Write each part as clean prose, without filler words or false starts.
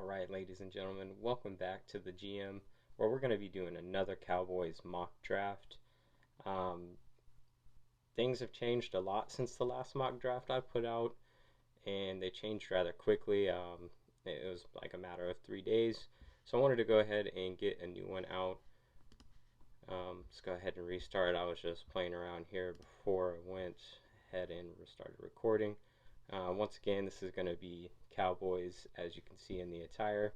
Alright, ladies and gentlemen, welcome back to the GM, where we're going to be doing another Cowboys mock draft. Um, Things have changed a lot since the last mock draft I put out, and they changed rather quickly. It was like a matter of 3 days, so I wanted to go ahead and get a new one out. Let's go ahead and restart. I was just playing around here before I went ahead and started recording. Once again, this is going to be Cowboys, as you can see in the attire.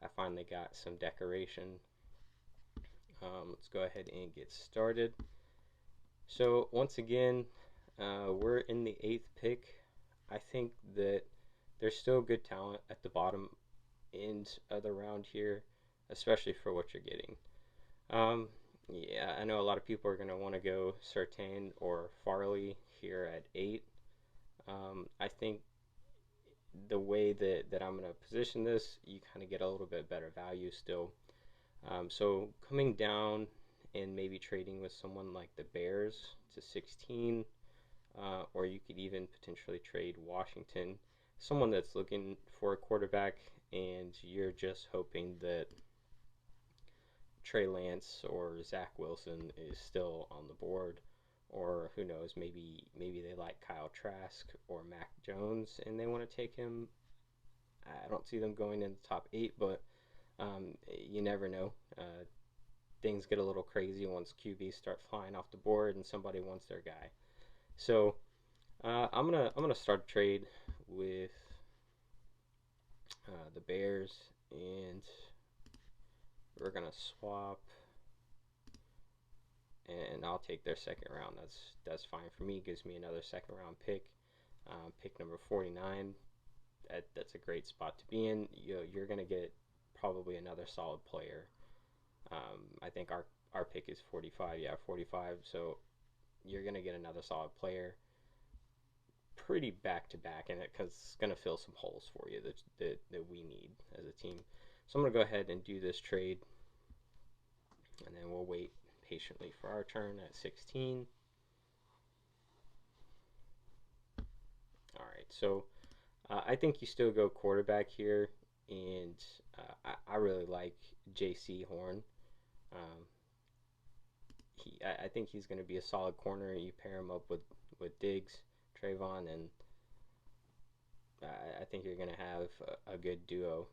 I finally got some decoration. Let's go ahead and get started. So once again, we're in the 8th pick. I think that there's still good talent at the bottom end of the round here, especially for what you're getting. Yeah, I know a lot of people are going to want to go Surtain or Farley here at 8. I think the way that I'm going to position this, you kind of get a little bit better value still. So coming down and maybe trading with someone like the Bears to 16, or you could even potentially trade Washington, someone that's looking for a quarterback, and you're just hoping that Trey Lance or Zach Wilson is still on the board, or who knows, maybe they like Kyle Trask or Mac Jones and they want to take him. I don't see them going in the top 8, but you never know. Things get a little crazy once QBs start flying off the board and somebody wants their guy. So I'm gonna start a trade with the Bears, and we're gonna swap, and I'll take their second round. That's fine for me. Gives me another second round pick. Pick number 49. That's a great spot to be in. You're gonna get probably another solid player. I think our pick is 45. Yeah, 45. So you're gonna get another solid player, pretty back to back in it, because it's gonna fill some holes for you that we need as a team. So I'm gonna go ahead and do this trade, and then we'll wait patiently for our turn at 16. All right, so I think you still go quarterback here, and I really like J.C. Horn. I think he's going to be a solid corner. You pair him up with Diggs, Trayvon, and I think you're going to have a good duo,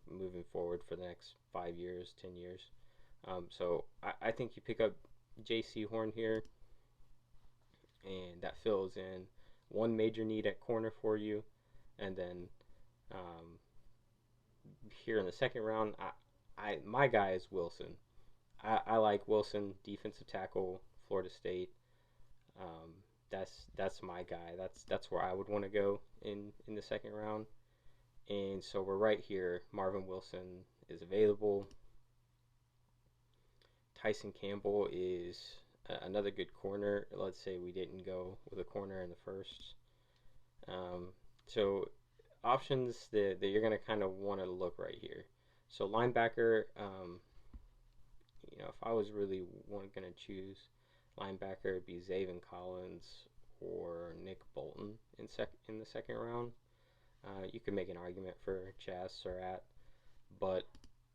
moving forward for the next 5 years, 10 years. So I think you pick up J.C. Horn here, and that fills in one major need at corner for you. And then here in the second round, my guy is Wilson. I like Wilson, defensive tackle, Florida State. That's my guy. That's where I would want to go in the second round. And so we're right here. Marvin Wilson is available. Tyson Campbell is another good corner. Let's say we didn't go with a corner in the first. So options that you're going to kind of want to look right here. So linebacker, if I was really going to choose linebacker, it'd be Zaven Collins or Nick Bolton in the second round. You could make an argument for Chaz Surratt, but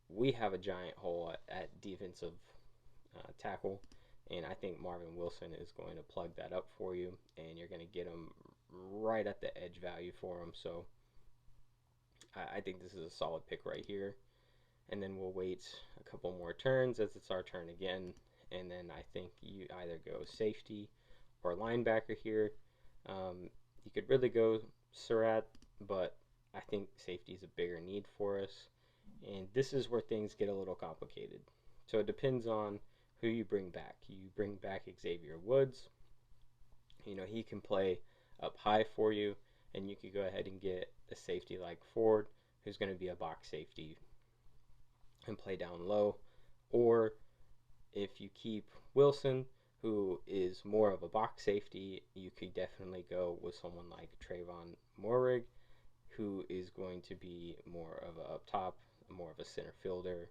we have a giant hole at defensive tackle, and I think Marvin Wilson is going to plug that up for you, and you're going to get him right at the edge value for him. So I think this is a solid pick right here. And then we'll wait a couple more turns as it's our turn again, and then I think you either go safety or linebacker here. You could really go Surratt, but I think safety is a bigger need for us, and this is where things get a little complicated. So it depends on who you bring back. You bring back Xavier Woods, he can play up high for you, and you could go ahead and get a safety like Ford, who's going to be a box safety and play down low. Or if you keep Wilson, who is more of a box safety, you could definitely go with someone like Trayvon Moehrig, who is going to be more of a up top, more of a center fielder,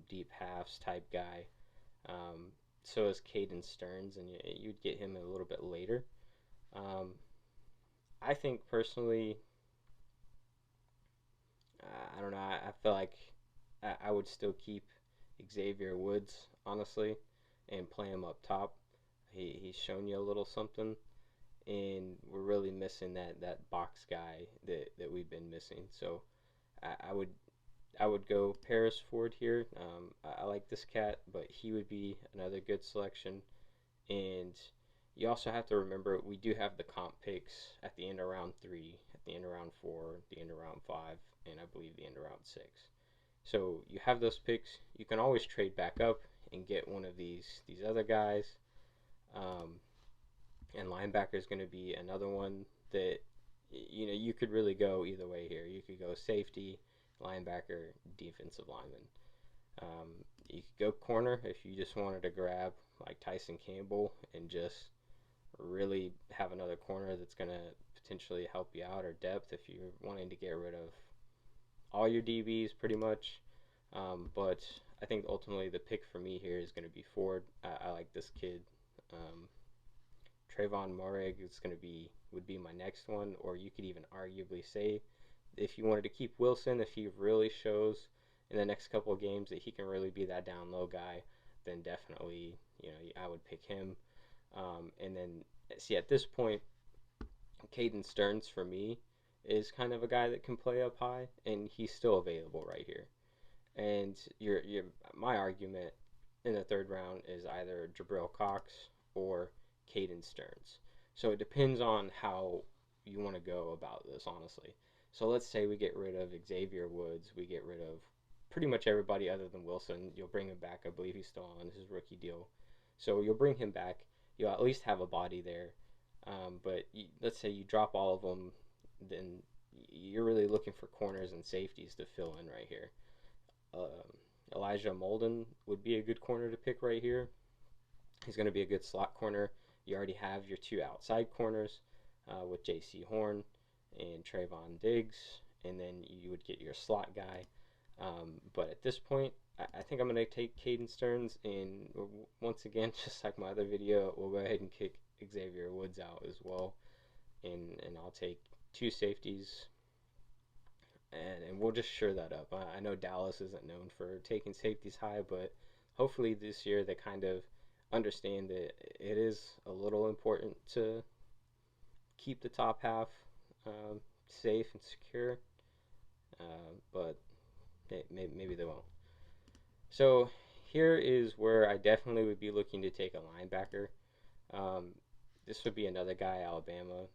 deep halves type guy. So is Caden Stearns, and you'd get him a little bit later. I think personally, I don't know. I feel like I would still keep Xavier Woods, honestly, and play him up top. He's shown you a little something, and we're really missing that box guy that we've been missing. So I would I would go Paris Ford here. I like this cat, but he would be another good selection. And you also have to remember we do have the comp picks at the end of round three, at the end of round four, the end of round five, and I believe the end of round six. So you have those picks. You can always trade back up and get one of these other guys. Um, and linebacker is going to be another one that you could really go either way here. You could go safety, linebacker, defensive lineman. Um, you could go corner if you just wanted to grab like Tyson Campbell and just really have another corner that's going to potentially help you out, or depth if you're wanting to get rid of all your DBs pretty much. But I think ultimately the pick for me here is going to be Ford. I like this kid. Um, Trayvon Morig is going to be would be my next one, or you could even arguably say if you wanted to keep Wilson, if he really shows in the next couple of games that he can really be that down low guy, then definitely I would pick him. And then see at this point, Caden Stearns for me is kind of a guy that can play up high, and he's still available right here. And my argument in the third round is either Jabril Cox or Caden Stearns. So it depends on how you want to go about this, honestly. So let's say we get rid of Xavier Woods, we get rid of pretty much everybody other than Wilson. You'll bring him back. I believe he's still on his rookie deal. So you'll bring him back. You'll at least have a body there. But let's say you drop all of them, then you're really looking for corners and safeties to fill in right here. Elijah Molden would be a good corner to pick right here. He's going to be a good slot corner. You already have your two outside corners with J.C. Horn and Trayvon Diggs, and then you would get your slot guy. But at this point, I think I'm going to take Caden Stearns, and once again, just like my other video, we'll go ahead and kick Xavier Woods out as well, and I'll take two safeties, and we'll just sure that up. I know Dallas isn't known for taking safeties high, but hopefully this year they kind of understand that it is a little important to keep the top half safe and secure, but maybe they won't. So here is where I definitely would be looking to take a linebacker. Um, this would be another guy, Alabama,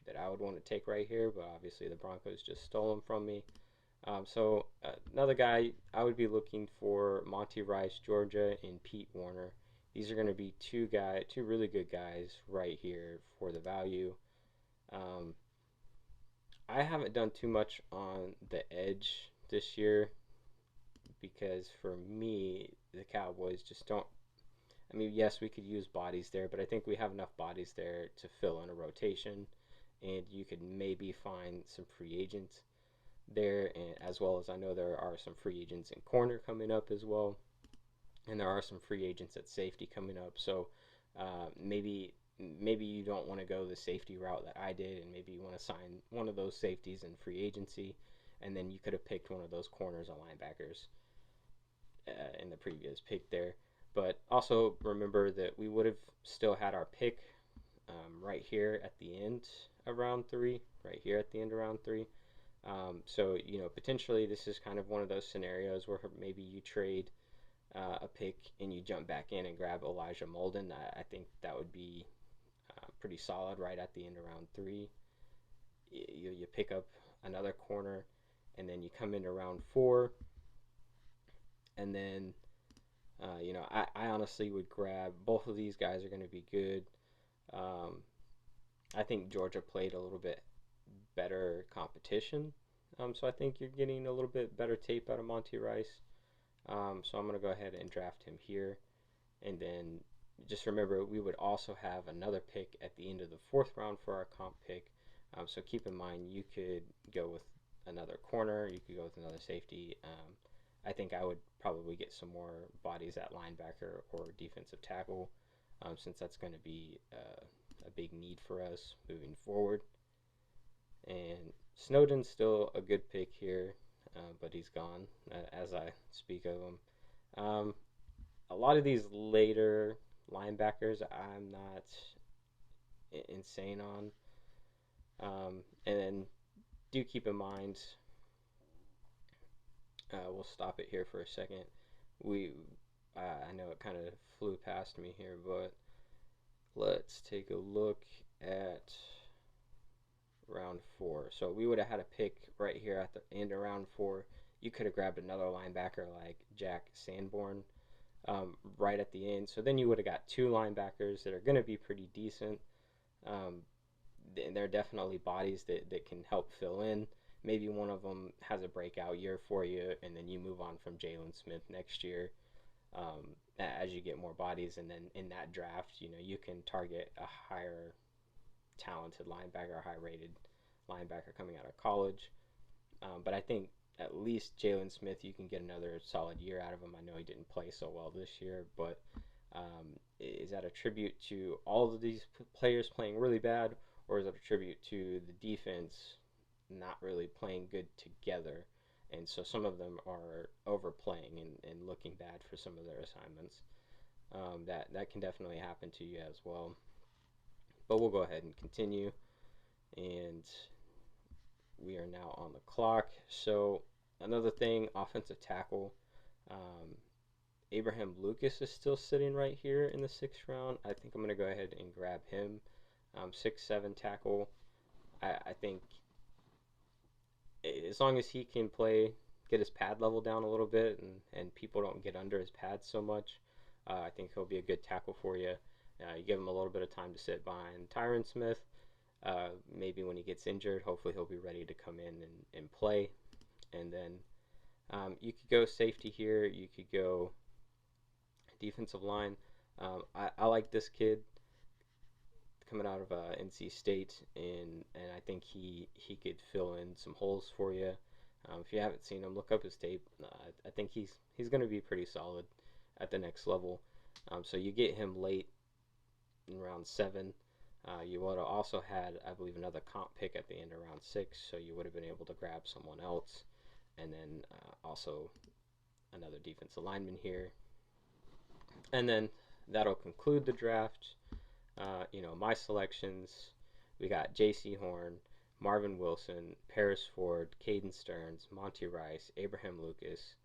that I would want to take right here, but obviously the Broncos just stole him from me. So another guy, I would be looking for Monty Rice, Georgia, and Pete Warner. These are going to be two really good guys right here for the value. I haven't done too much on the edge this year because for me, the Cowboys just don't. I mean, yes, we could use bodies there, but I think we have enough bodies there to fill in a rotation, and you could maybe find some free agents there, and as well as I know there are some free agents in corner coming up as well, and there are some free agents at safety coming up. So maybe you don't want to go the safety route that I did, and maybe you want to sign one of those safeties in free agency, and then you could have picked one of those corners or linebackers in the previous pick there. But also remember that we would have still had our pick right here at the end of round three, right here at the end of round three. So, potentially this is kind of one of those scenarios where maybe you trade a pick and you jump back in and grab Elijah Molden. I think that would be pretty solid right at the end of round three. You pick up another corner, and then you come into round four, and then I honestly would grab both of these guys are going to be good. I think Georgia played a little bit better competition, so I think you're getting a little bit better tape out of Monty Rice. So I'm going to go ahead and draft him here, and then just remember we would also have another pick at the end of the fourth round for our comp pick. So keep in mind you could go with another corner, you could go with another safety. I think I would probably get some more bodies at linebacker or defensive tackle, since that's going to be a big need for us moving forward. And Snowden's still a good pick here. but he's gone as I speak of him. A lot of these later linebackers, I'm not insane on. And then do keep in mind, we'll stop it here for a second. We, I know it kind of flew past me here, but let's take a look at round four. So we would have had a pick right here at the end of round four. You could have grabbed another linebacker like Jack Sanborn right at the end. So then you would have got two linebackers that are going to be pretty decent. Um, they're definitely bodies that can help fill in. Maybe one of them has a breakout year for you, and then you move on from Jalen Smith next year as you get more bodies. And then in that draft, you can target a higher talented linebacker, a high rated linebacker coming out of college. But I think at least Jalen Smith, you can get another solid year out of him. I know he didn't play so well this year, but is that a tribute to all of these players playing really bad, or is it a tribute to the defense not really playing good together? And so some of them are overplaying and looking bad for some of their assignments. That can definitely happen to you as well. But we'll go ahead and continue. And we are now on the clock. So another thing, offensive tackle. Um, Abraham Lucas is still sitting right here in the sixth round. I think I'm going to go ahead and grab him. 6'7" tackle. I think as long as he can play, get his pad level down a little bit, and people don't get under his pads so much, I think he'll be a good tackle for you. You give him a little bit of time to sit behind Tyron Smith. Maybe when he gets injured, hopefully he'll be ready to come in and play. And then you could go safety here. You could go defensive line. I like this kid coming out of NC State, and I think he could fill in some holes for you. If you haven't seen him, look up his tape. I think he's going to be pretty solid at the next level. So you get him late in round 7. You would have also had, I believe, another comp pick at the end of round 6, so you would have been able to grab someone else, and then also another defensive lineman here. And then that'll conclude the draft. My selections, we got J.C. Horn, Marvin Wilson, Paris Ford, Caden Stearns, Monty Rice, Abraham Lucas,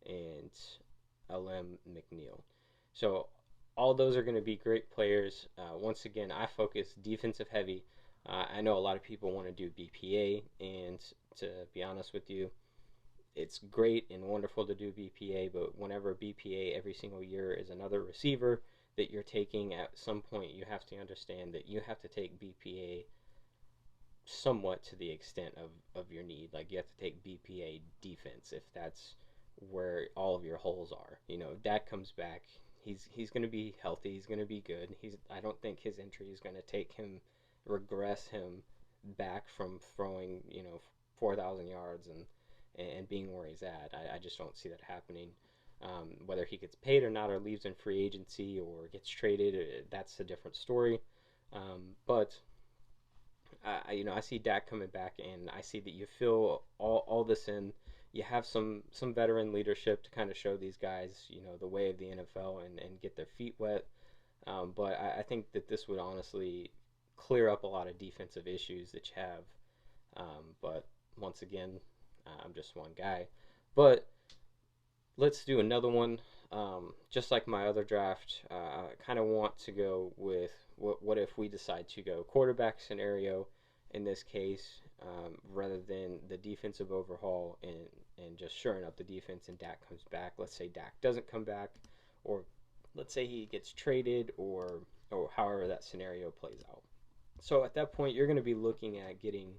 and Alem McNeil. So all those are going to be great players. Once again, I focus defensive heavy. I know a lot of people want to do BPA, and to be honest with you, it's great and wonderful to do BPA, but whenever BPA every single year is another receiver that you're taking, at some point you have to understand that you have to take BPA somewhat to the extent of your need. Like you have to take BPA defense if that's where all of your holes are. If Dak comes back, he's going to be healthy. He's going to be good. I don't think his injury is going to regress him back from throwing 4,000 yards and being where he's at. I just don't see that happening. Whether he gets paid or not, or leaves in free agency, or gets traded, that's a different story. But I see Dak coming back, and I see that you fill all this in. You have some veteran leadership to kind of show these guys, the way of the NFL and get their feet wet. But I think that this would honestly clear up a lot of defensive issues that you have. But once again, I'm just one guy. But let's do another one. Just like my other draft, I kind of want to go with what if we decide to go quarterback scenario in this case, rather than the defensive overhaul and just shoring up the defense and Dak comes back. Let's say Dak doesn't come back, or let's say he gets traded, or however that scenario plays out. So at that point, you're going to be looking at getting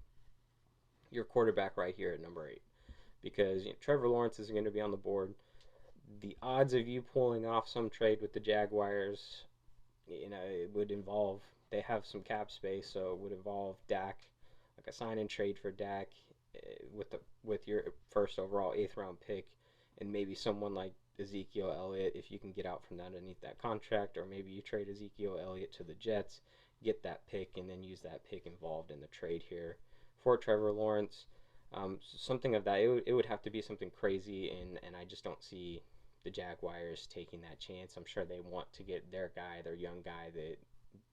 your quarterback right here at number 8, because Trevor Lawrence is going to be on the board. The odds of you pulling off some trade with the Jaguars, it would involve, they have some cap space, so it would involve Dak, like a sign and trade for Dak with your first overall 8th round pick, and maybe someone like Ezekiel Elliott if you can get out from underneath that contract, or maybe you trade Ezekiel Elliott to the Jets, get that pick, and then use that pick involved in the trade here for Trevor Lawrence. Something of that. It would have to be something crazy, and I just don't see the Jaguars taking that chance. I'm sure they want to get their guy, their young guy that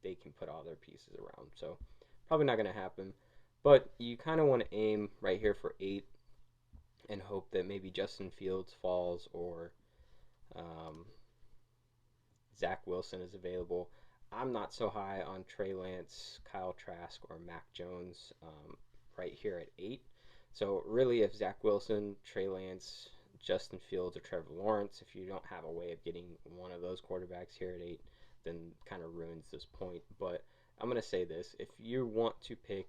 they can put all their pieces around. So probably not going to happen. But you kind of want to aim right here for 8 and hope that maybe Justin Fields falls or um, Zach Wilson is available. I'm not so high on Trey Lance, Kyle Trask, or Mac Jones right here at 8. So really, if Zach Wilson, Trey Lance, Justin Fields, or Trevor Lawrence, if you don't have a way of getting one of those quarterbacks here at 8, then kind of ruins this point. But I'm going to say this. If you want to pick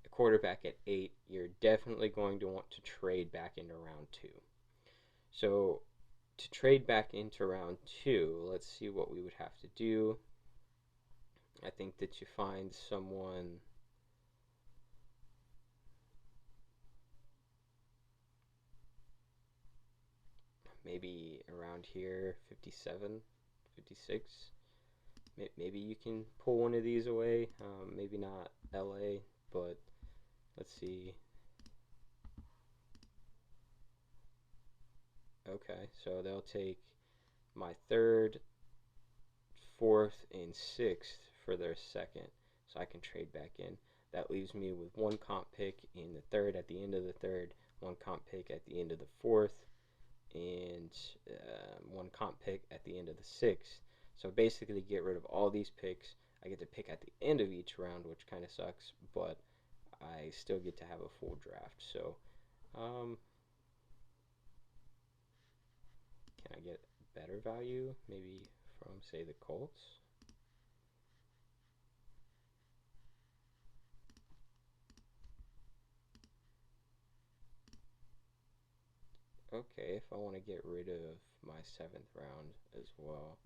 a quarterback at 8, you're definitely going to want to trade back into round 2. So to trade back into round 2, let's see what we would have to do. I think that you find someone maybe around here, 57, 56. Maybe you can pull one of these away. Maybe not LA, but let's see. Okay, so they'll take my third, fourth, and sixth for their second, so I can trade back in. That leaves me with one comp pick in the third at the end of the third, one comp pick at the end of the fourth, and one comp pick at the end of the sixth. So basically, get rid of all these picks. I get to pick at the end of each round, which kind of sucks, but I still get to have a full draft. So, um, can I get better value? Maybe from, say, the Colts? Okay, if I want to get rid of my seventh round as well.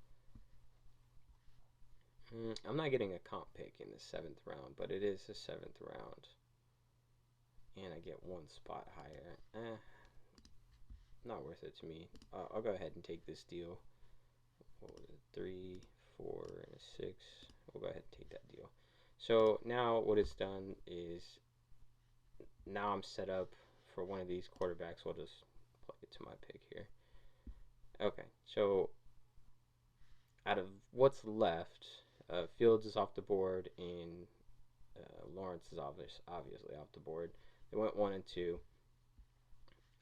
I'm not getting a comp pick in the seventh round, but it is the seventh round. And I get one spot higher. Not worth it to me. I'll go ahead and take this deal. What was it? 3, 4, and a 6. We'll go ahead and take that deal. So now what it's done is now I'm set up for one of these quarterbacks. We'll just plug it to my pick here. Okay, so out of what's left, Fields is off the board and Lawrence is obviously off the board. They went 1 and 2.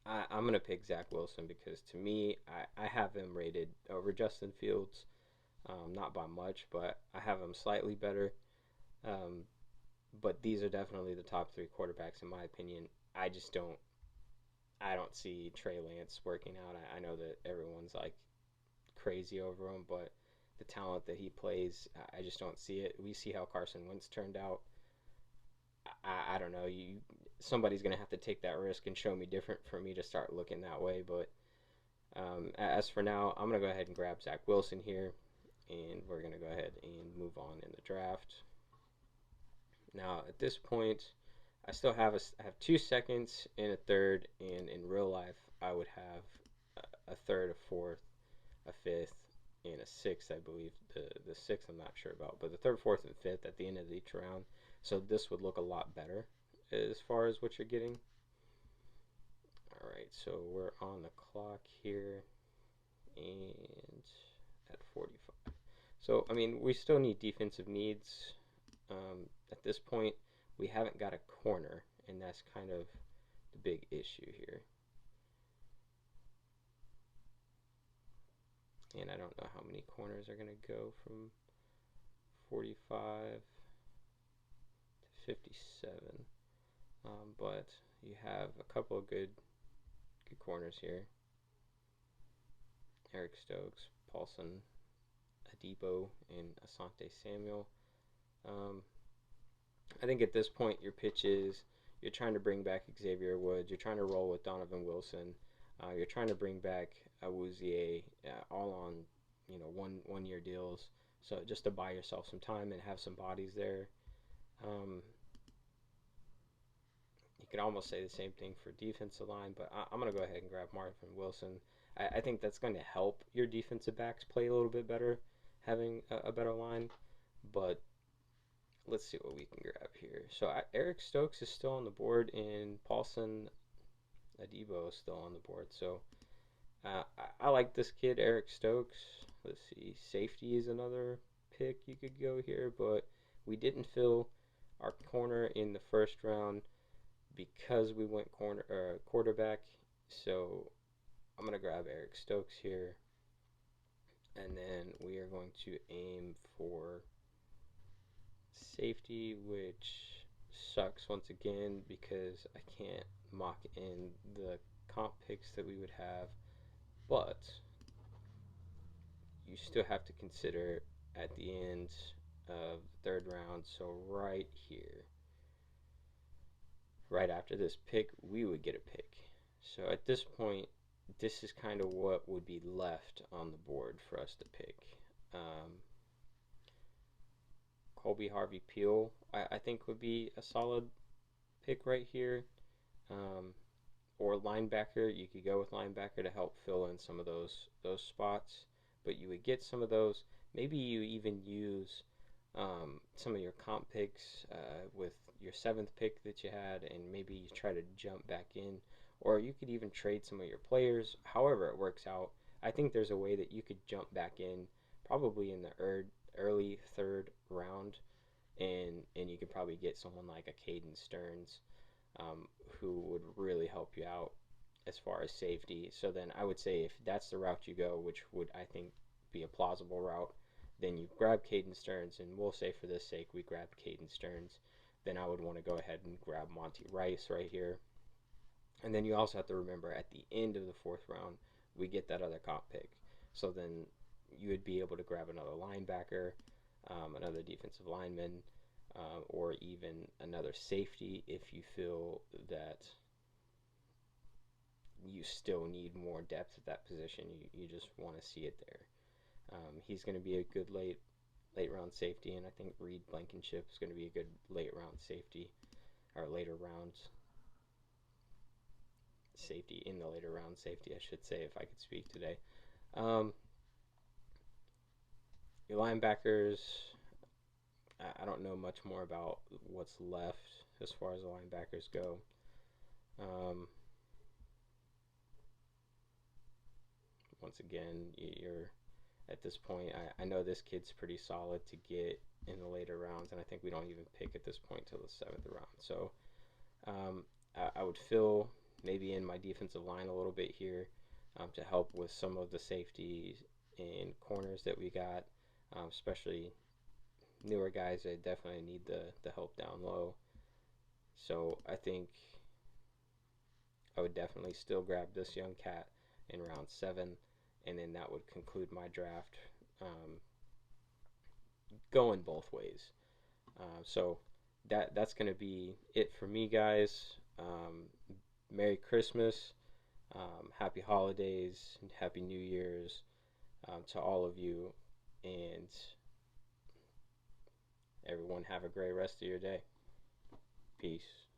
I'm going to pick Zach Wilson because to me, I have him rated over Justin Fields. Not by much, but I have him slightly better. Um, but these are definitely the top 3 quarterbacks in my opinion. I don't see Trey Lance working out. I know that everyone's like crazy over him, but the talent that he plays, I just don't see it. We see how Carson Wentz turned out. I don't know. Somebody's gonna have to take that risk and show me different for me to start looking that way. But as for now, I'm gonna go ahead and grab Zach Wilson here, and we're gonna go ahead and move on in the draft. Now at this point, I have 2 seconds and a third, and in real life I would have a third, a fourth, a fifth, and a sixth. I believe the sixth I'm not sure about, but the third, fourth, and fifth at the end of each round. So this would look a lot better as far as what you're getting. All right, so we're on the clock here, and at 45. So I mean, we still need defensive needs. At this point, we haven't got a corner, and that's kind of the big issue here. And I don't know how many corners are going to go from 45 to 57. But you have a couple of good corners here. Eric Stokes, Paulson, Adebo, and Asante Samuel. I think at this point your pitch is you're trying to bring back Xavier Woods, you're trying to roll with Donovan Wilson, you're trying to bring back Awuzie, all on one year deals. So just to buy yourself some time and have some bodies there. You could almost say the same thing for defensive line, but I'm going to go ahead and grab Marvin Wilson. I think that's going to help your defensive backs play a little bit better, having a better line. But let's see what we can grab here. So Eric Stokes is still on the board, and Paulson Adebo is still on the board. So I like this kid, Eric Stokes. Let's see, safety is another pick you could go here, but we didn't fill our corner in the first round because we went quarterback. So I'm gonna grab Eric Stokes here, and then we are going to aim for safety, which sucks once again because I can't mock in the comp picks that we would have, but you still have to consider at the end of the third round. So right here, right after this pick, we would get a pick. So at this point, this is kind of what would be left on the board for us to pick. Um, Colby Harvey Peel, I think would be a solid pick right here. Um, or linebacker, you could go with linebacker to help fill in some of those spots. But you would get some of those. Maybe you even use some of your comp picks with your seventh pick that you had, and maybe you try to jump back in, or you could even trade some of your players. However, it works out. I think there's a way that you could jump back in, probably in the early third round, and you could probably get someone like a Caden Stearns, who would really help you out as far as safety. So then I would say if that's the route you go, which would I think be a plausible route, then you grab Caden Stearns, and we'll say for this sake we grab Caden Stearns. Then I would want to go ahead and grab Monty Rice right here. And then you also have to remember at the end of the fourth round, we get that other comp pick. So then you would be able to grab another linebacker, another defensive lineman, or even another safety if you feel that you still need more depth at that position. You just want to see it there. He's going to be a good late round safety, and I think Reed Blankenship is going to be a good late round safety, or later round safety, in the later round safety, I should say, if I could speak today. Um, your linebackers, I don't know much more about what's left as far as the linebackers go. Um, Once again, you're at this point. I know this kid's pretty solid to get in the later rounds, and I think we don't even pick at this point till the seventh round. So I would fill maybe in my defensive line a little bit here to help with some of the safeties and corners that we got, especially newer guys that definitely need the help down low. So I think I would definitely still grab this young cat in round 7, and then that would conclude my draft, going both ways. So that's going to be it for me, guys. Merry Christmas, Happy Holidays, and Happy New Year's to all of you, and everyone have a great rest of your day. Peace.